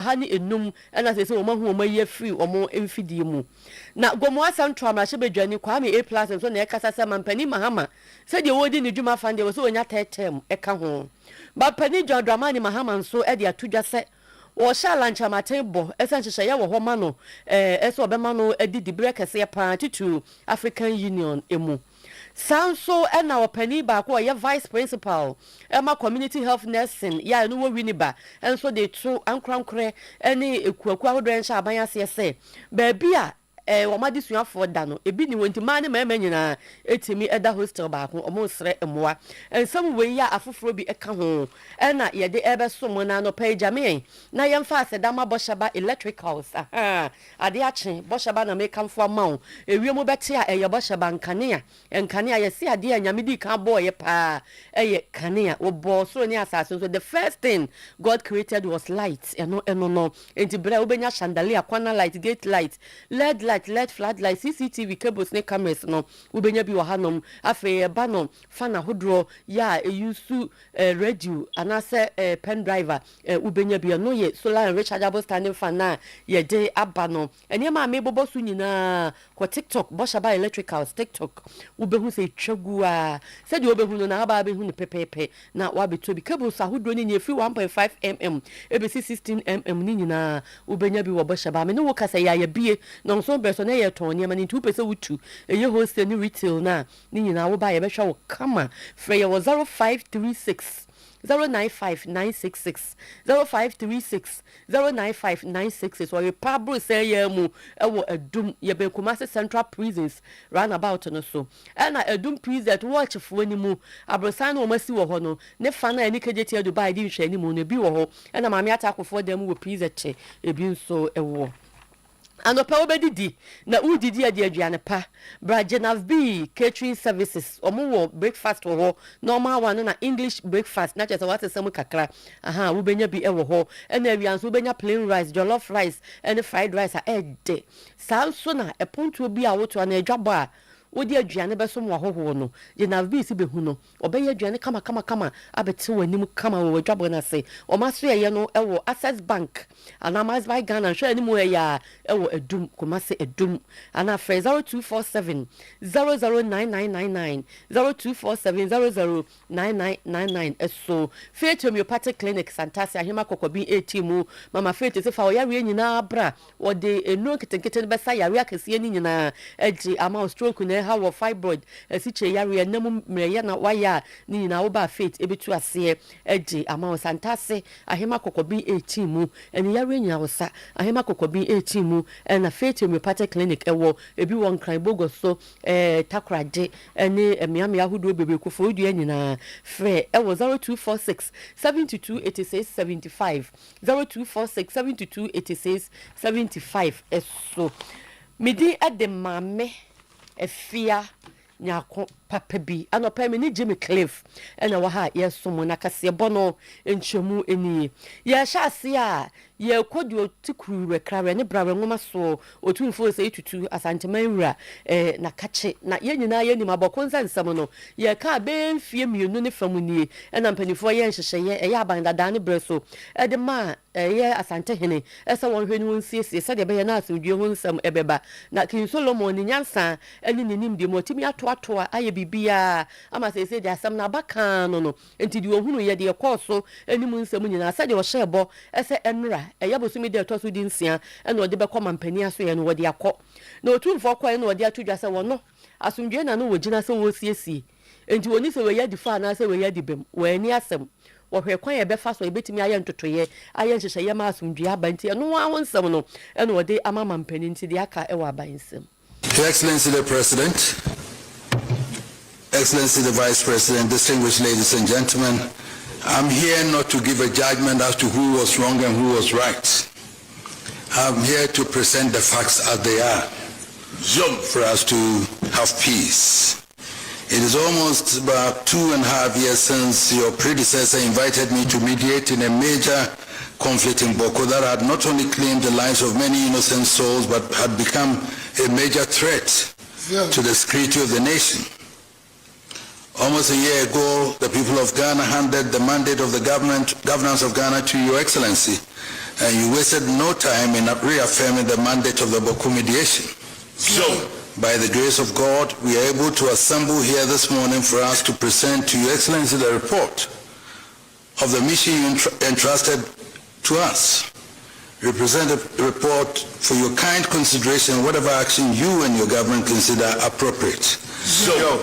hani enum na se o ma hu o ma ye free o mo emfidie mu na gomo asantro amrahye bedwani kwa me A+ so na ekasa se mampani mahama se de wodi ne dwuma fan de wo so onya tetem eka ho ba pani John Dramani mahama nso e de atudwa se wo sha lancha matembo esanhye ye wo ho ma no eso obema no edidi brekese pa titu African Union emu Sanso ena opani ba ko ye vice principal ema community health nursing ya no wo winiba enso de to ankrankre ene ekuaku ahodo enhye aban ase se ba bia wo made suafo da no ebi ni wonti ma ne ma nyina etimi eda hostel ba ko omo sre emoa ensam we ya afoforo bi eka ho ena ye de ebe somo na no page ame na ye mfa ase da ma boshaba electricals ade ache boshaba na make amfo amaw ewie mo bete a eye boshaba nkane ye si ade anyame di kan bo ye pa eye kane wo bo so ni asase so the first thing God created was light no enti bra obenya chandelier kwana light gate light LED light floodlight CCTV cables ne cameras no ubenya bi wahanom afa ba no fana hodro ya yusu radio anase pen driver ubenya bi no ye solar and rechargeable standing fan na ye de aba no ene ma me bobo su nyina ko TikTok boshaba electricals TikTok ubehu se twagu a se de obehu no na aba behu ne pepepe na wa beto bi cables ahodro ni nyefri 1.5 mm ebesi 16 mm ni nyina ubenya bi wo boshaba me no wo kasa ya bie no so so na ye ton niam ni 2% wutu eye wholesale ni retail na ni nyina wo ba ye be hwa wo kama frɛ ye 0536 095966 0536 095966 or pablo say ye mu ewo adum ye be Kumasi Central Prisons round about no so na adum prison watch fo ni mu abrosan no masi wo ho no ne fa na ani kageti Dubai di hwe ni mu no bi wo ho na maame atakofo dem wo prison che ebi nso ewo anopa obedidi na udidi ade aduane pa Brajenav B catering services omo breakfast wo normal one na English breakfast na chese what sem kakra wo benya bi ewo ho na awianso benya plain rice jollof rice and fried rice ede sanso na eponto bi a woto na adwabo a wodi aduane beso mo hoho no Jenav B si behu no obeye aduane kama abete wanim kama wo adwabo na se o maso ye no ewo Access Bank anamaz by Ghana hwe ani mo ya ewo edum Kumasi edum ana 0247 009999 0247 009999 eso Faith Homeopathic Clinic Santasi ahema kokobi 18 mu mama Faith se fa o yare nyina bra wo de enu ketenkete be sa yare akese ni nyina eji ama stroke na ha wo fibroid esiche yare nam mreye na waya ni nyina wo ba Faith ebetu ase eji ama Santasi ahema kokobi 18 mu eni yare nyina wo sa ahema kokobi 18 mu na Faith Homeopathic Clinic ewo ebi won kran bogoso takraje eni emiame ahudo bebekufo odua nyina frɛ ewo 0246 728675 0246 728675 eso midi ademame efia nyako papa bi anopa me ni Jimmy Cliff ena wa ha yesomo na kase bono enchemu eni ye hyase a ye kodi otikuru rekra ne brawe ngoma so otumfo se etutu asantemawura na kache na ye nyina ye ni mabokonza nsam no ye ka be mfie mienu ne famunie ena mpanifo ye nhyehyeye ye abandada ne breso de ma ye asante hene esa won hwani won siesie se de be ye na asodue ho nsam ebeba na King Solomon ni nyansa eni ninim de motimi ato aye bibia ama se de asam na baka no enti de ohunu ye de koso eni mu nsam nyina se de o hyebo ese enra eyabosumi de toso di nsia ena ode be koma mpani aso ye no wode akọ na otumfo kwa ena ode atudwa se wono asomdwe na no wogina se wo siesie enti woni se we ya di fa na se we ya di bem we ani asem wo hwe kwan ye be fa so ebetimi aye ntotoye aye nhyehyeye ma asomdwe abanti eno wa wonsam no ena ode amama mpani nti de aka ewa abansem. Your Excellency the President, Excellency the Vice President, distinguished ladies and gentlemen, I'm here not to give a judgment as to who was wrong and who was right. I'm here to present the facts as they are, for us to have peace. It is almost about 2.5 years since your predecessor invited me to mediate in a major conflict in Boko that had not only claimed the lives of many innocent souls but had become a major threat to the security of the nation. Almost a year ago, the people of Ghana handed the mandate of the governance of Ghana to Your Excellency, and you wasted no time in reaffirming the mandate of the Boko mediation. So, by the grace of God, we are able to assemble here this morning for us to present to Your Excellency the report of the mission you entrusted to us. Represent the report for your kind consideration, whatever action you and your government consider appropriate. So,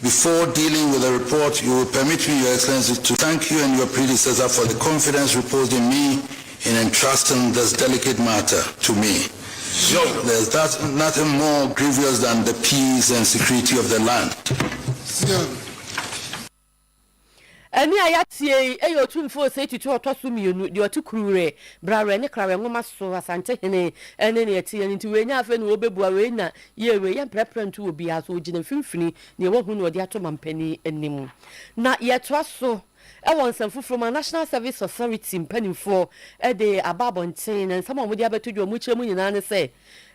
before dealing with the report, you will permit me, Your Excellency, to thank you and your predecessor for the confidence reposed in me in entrusting this delicate matter to me. There's nothing more grievous than the peace and security of the land. Ani ayatie eyo tumfo say tutu otoso mienu de otukurure brare ne krawe ngoma so asante hene ene ne etie nti we nya afa ne obebua we na ye we ye preprentu obi aso ogina finfini ne wo hu ne ode ato mampani anim na ye toaso ewon sanfufro ma National Service Authority mpanimfo de ababonten na nsama mo de abetudwo mu chemu nyina ne say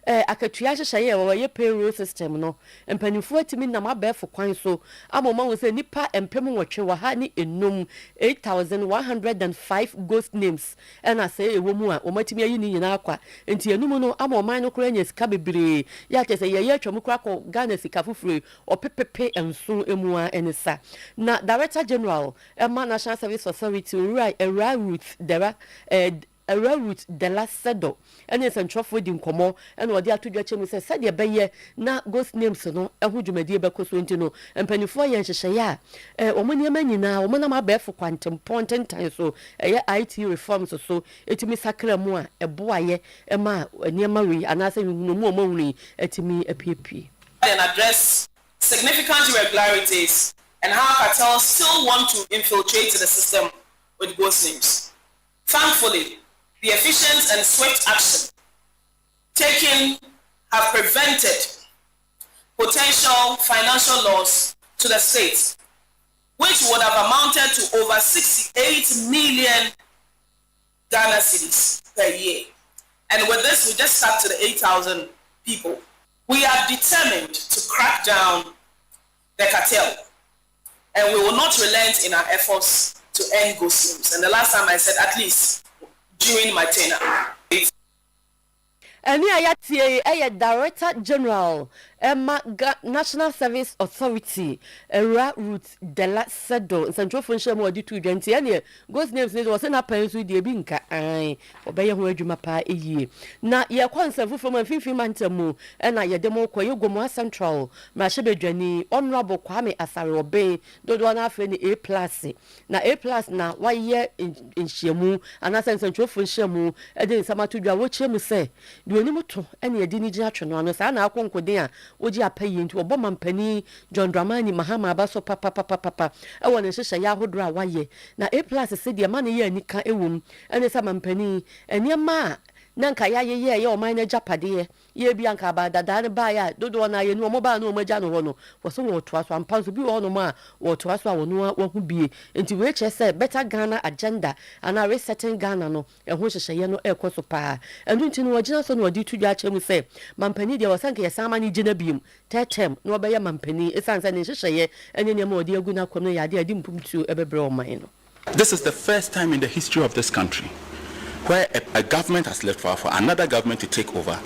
akatua hyehyeye wo ye payroll system no mpanimfo atimi na mabefo kwan so amoma wo say nipa empem wotwe wa ha ni enum 8105 ghost names and I say ewo mu a omatimi ayi ni nyina akwa enti enum no amoma no kura nya sika bebre ya che say ye atwa mu kura ko Ghana sika fufure opepepe enso emu a enisa na Director General National Service Authority right era route dera route de la sedo and is entrofo di nkomo and odi atudwa chemu se said beye na ghost names no ehu dwumadi bekoso enti no empanifo ye nhyehyeye a omoni manyina omona mabefo quantum point time so IT reforms so etimi sakra mu a eboaye ema niema wi anase mu omawuni etimi apiepie and address significant irregularities and how cartels still want to infiltrate the system with ghost names. Thankfully, the efficient and swift action taken have prevented potential financial loss to the state, which would have amounted to over 68 million Ghana cedis per year. And with this, we just stuck to the 8,000 people. We are determined to crack down the cartel, and we will not relent in our efforts to end ghost names. And the last time I said, at least during my tenure. Ani ayatie Director General National Service Authority era route de la sedo centrofo nhemu odi tu dwante ene ghost names ne was na pan so de bi nka an obeye ho adwuma pa eyie na ye kwansanfo from afinfin mantamu na ye demo koye Gomoa Central ma shebedwani Honorable Kwame Asare Oben dodo na afa ni A+ na A+ na waye nhyiamu anasa centrofo nhyiamu de nsamatudwa wo chemu se de oni to ene edi ni gina atwe no sa na akonkoden a oji apayi nti oboma mpani John Dramani Mahama abaso papa ewo ne hyehyɛ ya hodro a waye na A+ se de ma ne ye anika ewom ene sa mampani eniema nanka ya ye o man na japade ye bi anka ba dada ne ba ya dodo na ye no mo ba no mo gya no ho no wo so wo toaso ampanso bi wo no ma wo toaso a wo no wo hu bie enti we che say better Ghana agenda ana resetting Ghana no e ho hyehyɛ no ekoso pa enu nti no wogina so no odi tudwa chemu say mampani de wasanka ye sama ni gina biem tetem no be ye mampani esansa ne hyehyɛ ene ne ma odi agu na kwam no ya de adi mpumtu ebebre o man no. This is the first time in the history of this country where a government has left for another government to take over,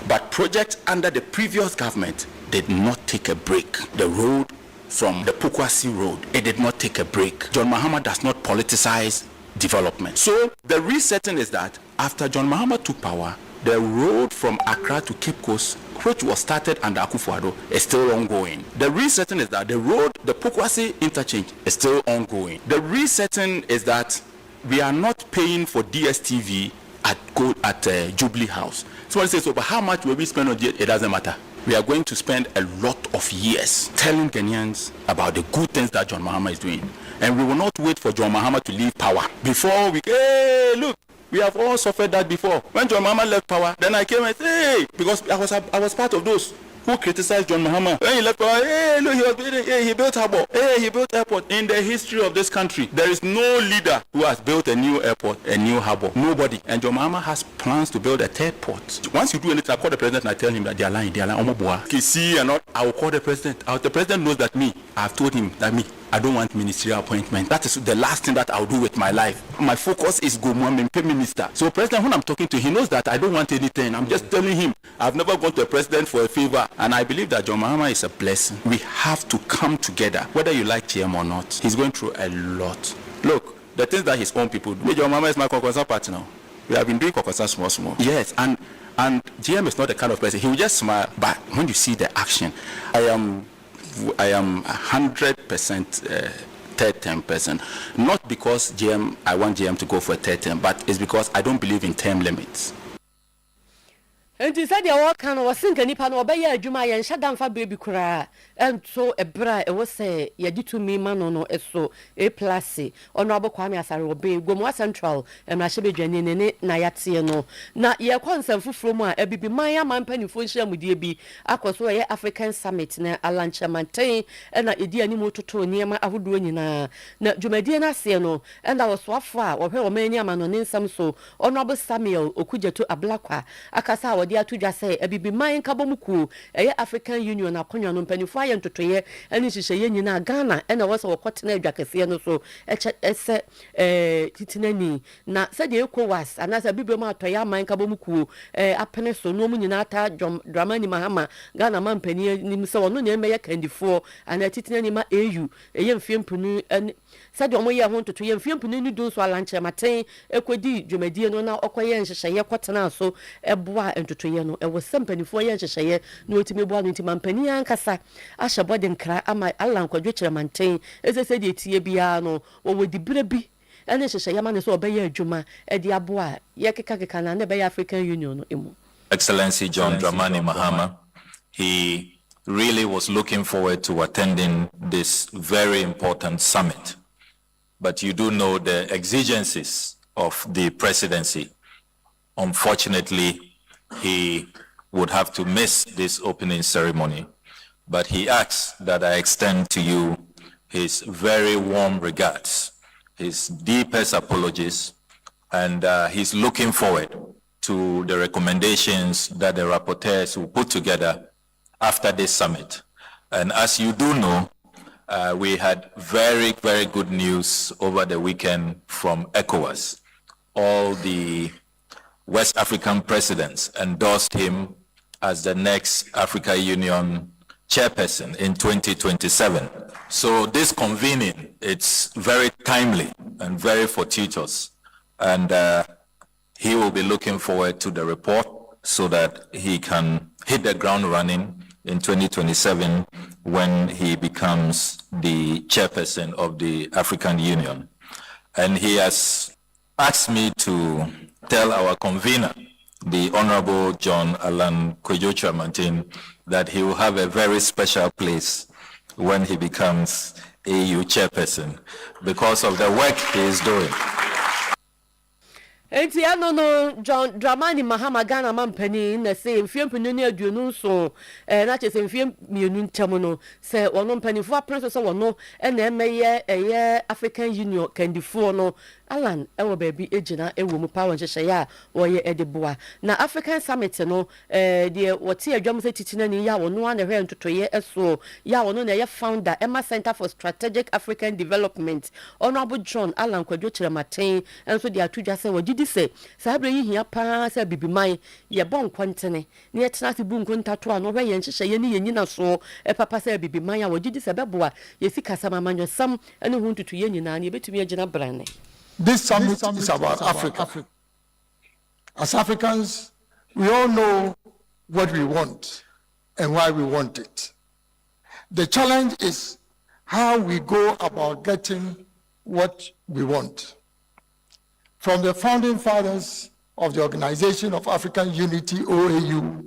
but projects under the previous government did not take a break. The road from the Pukwasi Road, it did not take a break. John Mahama does not politicize development. So the resetting is that after John Mahama took power, the road from Accra to Cape Coast, which was started under Akufo-Addo, is still ongoing. The resetting is that the road, the Pukwasi interchange, is still ongoing. The resetting is that we are not paying for DSTV at Jubilee House. Someone says, so, but how much will we spend on it? It doesn't matter. We are going to spend a lot of years telling Kenyans about the good things that John Mahama is doing. And we will not wait for John Mahama to leave power before we, hey, look, we have all suffered that before. When John Mahama left power, then I came and said, hey, because I was part of those who criticized John Mahama. When he left power, hey, look, he was building, hey, he built harbor, hey, he built airport. In the history of this country, there is no leader who has built a new airport, a new harbor. Nobody. And John Mahama has plans to build a third port. Once you do anything, I call the president and I tell him that they are lying. Okay, see, and not, I will call the president. The president knows that me. I have told him that me. I don't want ministerial appointment. That is the last thing that I'll do with my life. My focus is Gomwamempe minister. So President, when I'm talking to him, he knows that I don't want anything. I'm just telling him I've never gone to a president for a favor. And I believe that John Mahama is a blessing. We have to come together, whether you like GM or not. He's going through a lot. Look, the things that his own people do. John Mahama is my Kokosa party now. We have been doing Kokosa small. Yes, and GM is not the kind of person. He will just smile, but when you see the action, I am 100% third term person. Not because I want GM to go for a third term, but it's because I don't believe in term limits. And he said, "Your work can was sink any pan or bay a Juma and shut down for baby cry." And so a bra, it was say, "Ya did to me, man, no, so a plassy, honorable Kwame as I obey Gomoa Central, and I should be Jenny in it, Nayatiano. Not your concern for Froma, a baby, my man penny for shame with DB, Aquas African Summit, na a lunch a maintain, and a dear animo to near my Avuduina, na Jumadiana Siano, and I was so far, or her mania man on in some so, honorable Samuel, Okuja to a blackwa, Akasa. Dia to just say a bibi mine kabomuku a African Union akonya no mpanifo to toye ani hihye nyina Ghana and was our cotton advocacy no so ese titinani na said the ECOWAS and as a bibi ma toya mine kabomuku apene so no mu nyina ta Dramani Mahama Ghana man pani nim se wono na emeye kandifo and titinani ma AU mfiempunu and said omo ye ho to toye mfiempunu ni dun so alanche maten ekodi dwumadie no na okoye nhyehyeye kotena so eboa toye no e was somebody for ye hyehye no otimi bo anu ntima mpani ankasa ahye body nkra ama alankwadwe kire manten ese de tie bia no wo wodi bire bi ene hyehye ma ne so obeye adwuma e de aboa ye keka na ne be African Union no emu. Excellency John Dramani Mahama, he really was looking forward to attending this very important summit, but you do know the exigencies of the presidency. Unfortunately, he would have to miss this opening ceremony, but he asks that I extend to you his very warm regards, his deepest apologies, and he's looking forward to the recommendations that the rapporteurs will put together after this summit. And as you do know, we had very, very good news over the weekend from ECOWAS. All the West African presidents endorsed him as the next African Union chairperson in 2027. So this convening, it's very timely and very fortuitous. And he will be looking forward to the report so that he can hit the ground running in 2027 when he becomes the chairperson of the African Union. And he has asked me to tell our convener, the Honorable John Alan Otuo-Acheampong, that he will have a very special place when he becomes AU chairperson because of the work he is doing. Enti no John Dramani Mahama Ghana mampani na say mfiempunu ne aduonu so na che say mfiem mienu ntemu no say wono mpanifo aprenso so wono na emeye African Union kandifo no Alan ewo baby ejina ewo mu power nhyehyeye a woye edeboa na African Summit no de wote adwam se titinani ya wono na hwe ntotoye eso ya wono na ye founder Emma Center for Strategic African Development Honorable John Alan Otuo-Acheampong enso de atudwa se wogidi se sabre yi hia pa se bibiman ye bon kwantene ne ye tena se bu nkontato a no hwe ye nhyehyeye ne ye nyina so papa se bibiman a wogidi se beboa ye sika samanyo sam ene hu ntutuye nyina ne betumi agina brane. This summit is about Africa. As Africans, we all know what we want and why we want it. The challenge is how we go about getting what we want. From the founding fathers of the Organization of African Unity, OAU,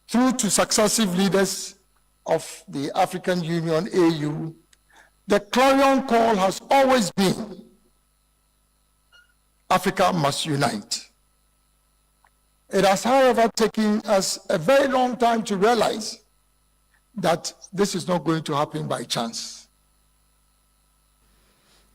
through to successive leaders of the African Union, AU, the clarion call has always been Africa must unite. It has, however, taken us a very long time to realize that this is not going to happen by chance.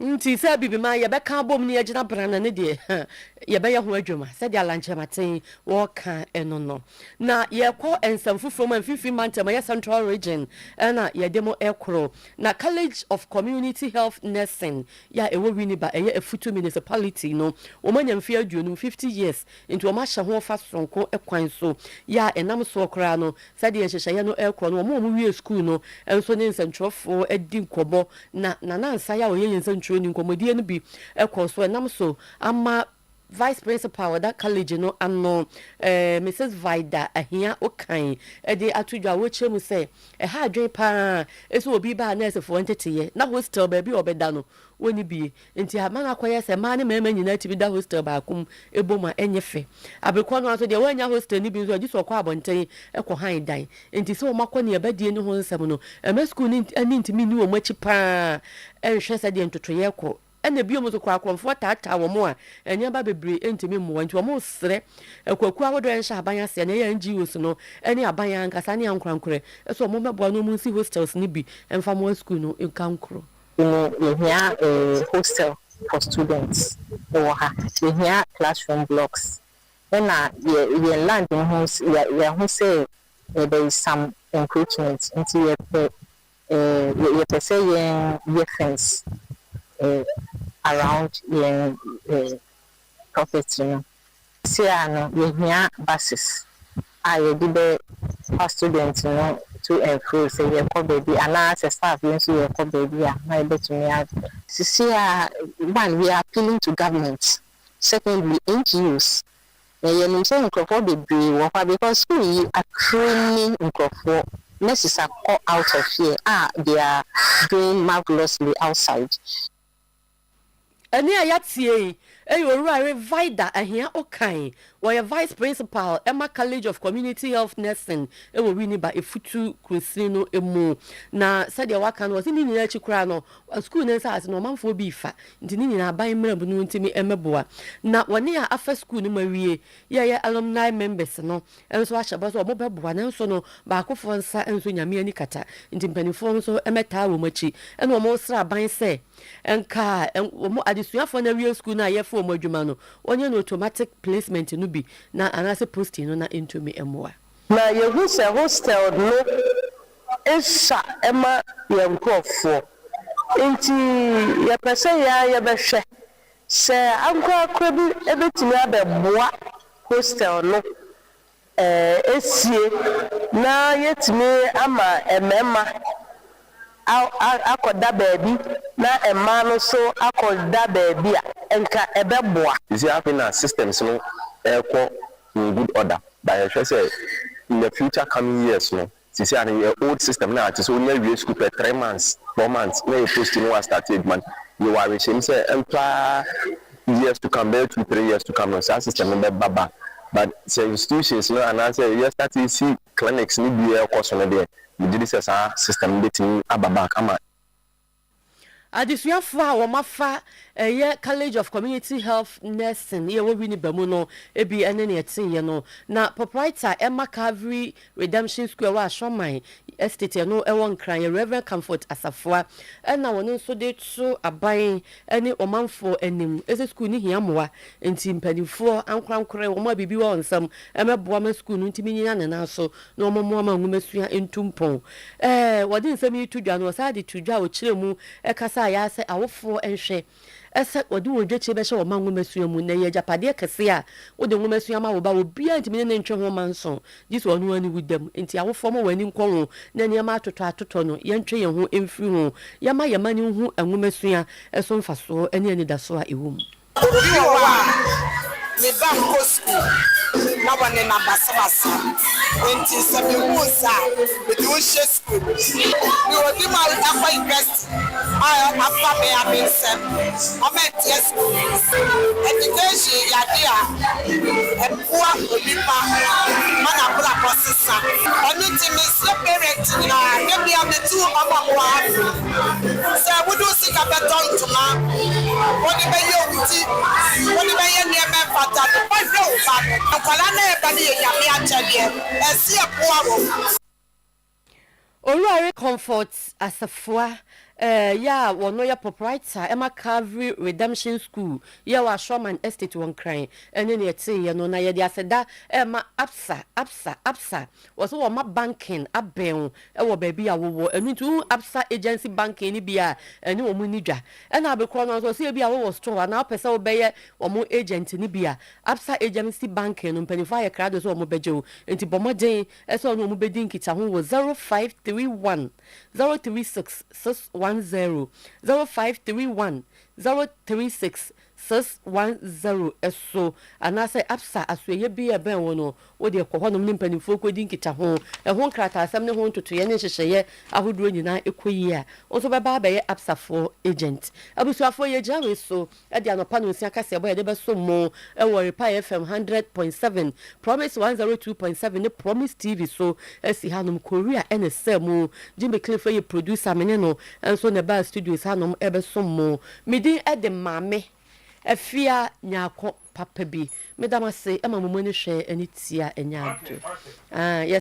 nti sɛ bibi ma yɛbɛka bom ne yɛgyina brana ne deɛ yɛbɛyɛ ho adwuma sɛdeɛ alankyɛmaten wɔka ɛno no na yɛkɔ nsɛm foforɔ mu mfifi mantam ɛyɛ central region ɛna yɛde mo ɛkoro na college of community health nursing yɛ ɛwɔ Winneba ɛyɛ Afutu municipality no wɔmanya mfe aduonum 50 years nti wɔma hyɛ ho fa sonko ɛkwan so yɛ ɛnam so koraa no sɛdeɛ nhyehyɛeɛ no ɛkoro no wɔn wie school no ɛnso ne nsɛntwerɛfoɔ adi nkɔbɔ na nansa yɛ ɔyɛ yɛn nsɛntwerɛ ni nkɔmmɔdie no bi ɛkɔ so ɛnam so ama vice principal that college no ano Mrs. Vida ahia okan de atudwa wo chemu say ha adwen pa eso obi ba nurse for ntete na hostel ba bi obeda no woni bi nti ha man akoye se ma ne mema nyina ti bi da hostel ba kum eboma enyefe abekọ no aso de wanya hostel ni bi so agi so kọ abonten ekọ han dan nti se o makọ ne ebadie ni ho nsem no ema school ni ntimi ni o machi pa ehwe se de ntotoye kọ ene biom so kwa kwomfo tata wo mo a enya ba bebre entimi mo nti wo mo sere ekwaku awodo en sha aban ase na ya NGOs no ene aban ya nkasa ne ankrankore eso mo mebo no mo si hostels ni bi emfa mo school no enkankro here a hostel for students here classroom blocks then we land in house we say there is some encroachment into your say fence around the property. No. See, we hear buses. I did our students, to and fro. Say, you call baby, and as a staff, you call baby. My bet to me. See, one, we are appealing to government. Secondly, NGOs. You say baby, because we are training for nurses are called out of here. They are doing marvelously outside. Ani ayatie Oyerepa Vida ahia okan were vice principal Emma College of Community Health Nursing ewo Winneba Afutu Krusino emu na said ya waka no ni nyina chikura no school na sa no manfo bi fa nti ni nyina ban mrabu no ntimi emeboa na wone ya afa school no mawie ye alumni members no enso ahyeba so obebeboa na enso no ba akofo nsa enso nyame ani kata nti mpanifo nso emeta wo machi ene wo mo sra ban se enka wo adesuafo na wie school na ye fo mo adwuma no onye no automatic placement no bi na anase posting no na into me emwa na ye hu se hostel no esa ema ye nkofo enti ye pese ya ye behwe se ankwa akwa bi ebetimi abeboa hostel no esie na yetimi ama emema akoda baby na emma no so akoda baby enka ebeboa. You see, having systems no in good order. But I say in the future coming years, no, you see, an old system now. So only we school per 3 months, 4 months. Now you post was started, man. You are reaching say employ years to come, 2 3 years to come. No, so system no baba. But say institutions, no, and I say yes, that you see clinics need be course on there. We did this as a system between ababa come. Adisuafo a womafa College of Community Health Nursing ye wo Winneba mu no ebi ene ne etinye no na proprietor Emma Calvary Redemption School wa Shoman estate no ewon kran ye Reverend Comfort Asafoa na wono nso de to aban ene omanfo anim ese school ni hiamoa enti mpanifo ankrankore wo ma bibi wo nsam emeboa ma school no ntimi nyina ne na so na omomo ma nwumasua entumpon wodi nsam yi tudwa no sa de tudwa o kiremu ekasa ya se awofo enhwe ese wodi wodweche be hye wo manwo masua mu na ye japade kese a wodi wo masua ma wo ba obi antimi ne ntwe ho manso jiso onu ani wudam enti awofo mo wani nkwo na ne ma atoto no ye ntwe ye ho emfiri ho ye ma ye mani hu anwo masua eso mfaso ene ani da so a ewum obi wo wa me ba ko school na wane na basabasa enti sabi wusa we do she school we wodi ma afa invest afa me abin yes education ya dia epuwa obipa mana bra processa onu timi se parent na maybe am the two amamwa se we do see capital tuma woni be ye wuti woni be ye ne me fata ba do ba akwala na e ba ne ya me achede esi epuwa wo Oyerepa Comfort Asafoa ya wono ya proprietor Emma Calvary Redemption School ya wa Shoreman Estate won crying ene ne ete ye no na ye de aseda Emma absa was wo ma banking aben e wo ba bi awowo enu tu absa agency banking ni bia ene wo mu ni dwa ena abekro no so se bia wo store na pese wo beye wo mu agent ni bia absa agency banking no mpanifa ye krado so wo mu beje o enti bomoden e so no mu bedin kita ho wo 0531 036 610 0531 036 610 eso anase absa asoye bi e ben wono wo de kohonom ne mpanifo kodi nkita ho e ho nkrata asem ne ho ntotoye ne hyehyeye ahoduro nyina ekoyi a oso beba ba ye absa for agent abusuafo ye jawe so e de anopa no nsia kase ebo ye de beso mo e wo Oyerepa FM 100.7 Promise 102.7 ne Promise TV so esi hanom Korea NSM mo Jimmy Cliff ye producer mene no enso ne ba studios hanom e beso mo midi e de mame Efia nyako papa bi medamase ema momoni hwe anitia enya ado